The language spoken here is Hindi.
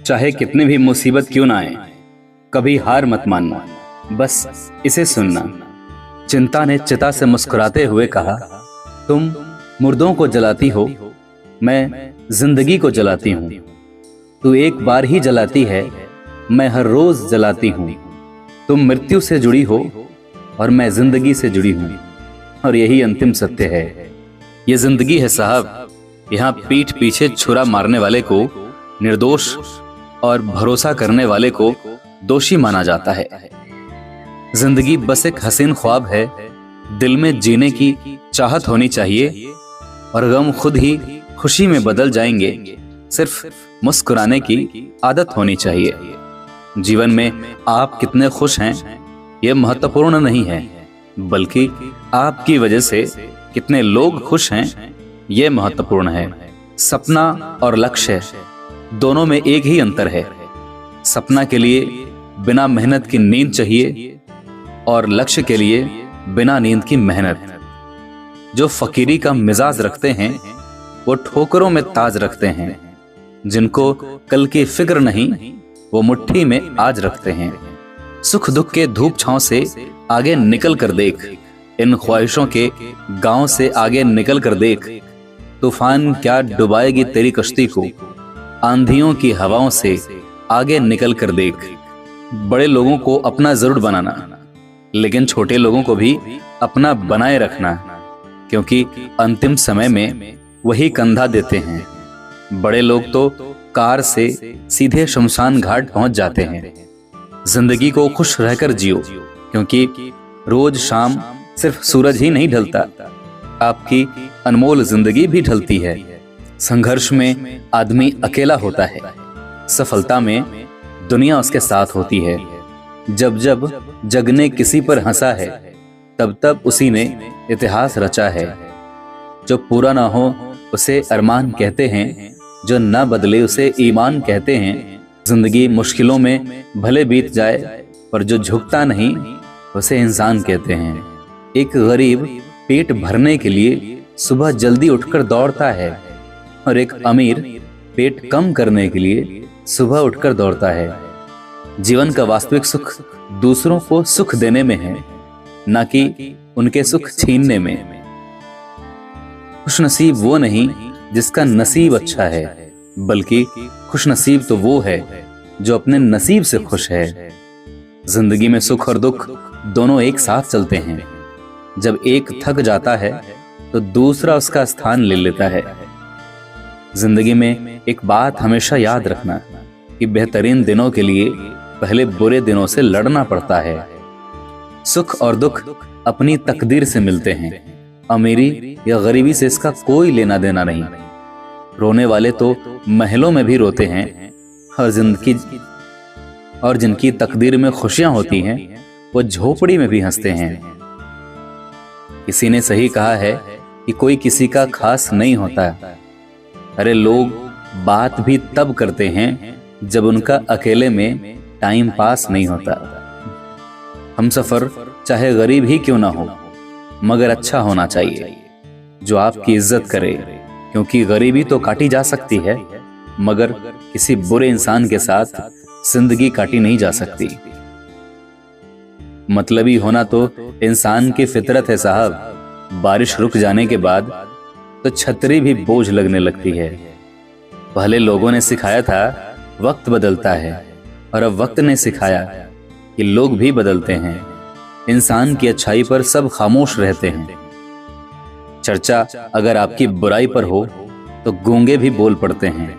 चाहे कितनी भी मुसीबत क्यों ना आए, कभी हार मत मानना, बस इसे सुनना। चिंता ने चिता से मुस्कुराते हुए कहा, तुम मुर्दों को जलाती हो, मैं जिंदगी को जलाती हूँ। तू एक बार ही जलाती है, मैं हर रोज जलाती हूँ। तुम मृत्यु से जुड़ी हो और मैं जिंदगी से जुड़ी हूँ, और यही अंतिम सत्य है। ये जिंदगी है साहब, यहाँ पीठ पीछे छुरा मारने वाले को निर्दोष और भरोसा करने वाले को दोषी माना जाता है। जिंदगी बस एक हसीन ख्वाब है, दिल में जीने की चाहत होनी चाहिए, और गम खुद ही खुशी में बदल जाएंगे, सिर्फ मुस्कुराने की आदत होनी चाहिए। जीवन में आप कितने खुश हैं यह महत्वपूर्ण नहीं है, बल्कि आपकी वजह से कितने लोग खुश हैं यह महत्वपूर्ण है। सपना और लक्ष्य दोनों में एक ही अंतर है। सपना के लिए बिना मेहनत की नींद चाहिए, और लक्ष्य के लिए बिना नींद की मेहनत। जो फकीरी का मिजाज रखते हैं वो ठोकरों में ताज रखते हैं, जिनको कल की फिक्र नहीं वो मुट्ठी में आज रखते हैं। सुख दुख के धूप छांव से आगे निकल कर देख, इन ख्वाहिशों के गांव से आगे निकल कर देख। तूफान क्या डुबाएगी तेरी कश्ती को, आंधियों की हवाओं से आगे निकल कर देख। बड़े लोगों को अपना जरूर बनाना, लेकिन छोटे लोगों को भी अपना बनाए रखना, क्योंकि अंतिम समय में वही कंधा देते हैं। बड़े लोग तो कार से सीधे शमशान घाट पहुंच जाते हैं। जिंदगी को खुश रहकर जियो, क्योंकि रोज शाम सिर्फ सूरज ही नहीं ढलता, आपकी अनमोल जिंदगी भी ढलती है। संघर्ष में आदमी अकेला होता है, सफलता में दुनिया उसके साथ होती है। जब जब जग ने किसी पर हंसा है, तब तब उसी ने इतिहास रचा है। जो पूरा ना हो उसे अरमान कहते हैं, जो ना बदले उसे ईमान कहते हैं। जिंदगी मुश्किलों में भले बीत जाए, पर जो झुकता नहीं उसे इंसान कहते हैं। एक गरीब पेट भरने के लिए सुबह जल्दी उठकर दौड़ता है, और एक अमीर पेट कम करने के लिए सुबह उठकर दौड़ता है। जीवन का वास्तविक सुख दूसरों को सुख देने में है, ना कि उनके सुख छीनने में। खुशनसीब वो नहीं जिसका नसीब अच्छा है, बल्कि खुशनसीब तो वो है जो अपने नसीब से खुश है। जिंदगी में सुख और दुख दोनों एक साथ चलते हैं। जब एक थक जाता है तो दूसरा उसका स्थान ले लेता है। जिंदगी में एक बात हमेशा याद रखना कि बेहतरीन दिनों के लिए पहले बुरे दिनों से लड़ना पड़ता है। सुख और दुख अपनी तकदीर से मिलते हैं, अमीरी या गरीबी से इसका कोई लेना देना नहीं। रोने वाले तो महलों में भी रोते हैं, और जिनकी तकदीर में खुशियां होती हैं वो झोपड़ी में भी हंसते हैं। किसी ने सही कहा है कि कोई किसी का खास नहीं होता। अरे लोग बात भी तब करते हैं जब उनका अकेले में टाइम पास नहीं होता। हम सफर चाहे गरीब ही क्यों ना हो, मगर अच्छा होना चाहिए, जो आपकी इज्जत करे, क्योंकि गरीबी तो काटी जा सकती है, मगर किसी बुरे इंसान के साथ जिंदगी काटी नहीं जा सकती। मतलबी होना तो इंसान की फितरत है साहब। बारिश रुक जाने के बाद तो छतरी भी बोझ लगने लगती है। पहले लोगों ने सिखाया था वक्त बदलता है, और अब वक्त ने सिखाया कि लोग भी बदलते हैं। इंसान की अच्छाई पर सब खामोश रहते हैं। चर्चा अगर आपकी बुराई पर हो तो गूंगे भी बोल पड़ते हैं।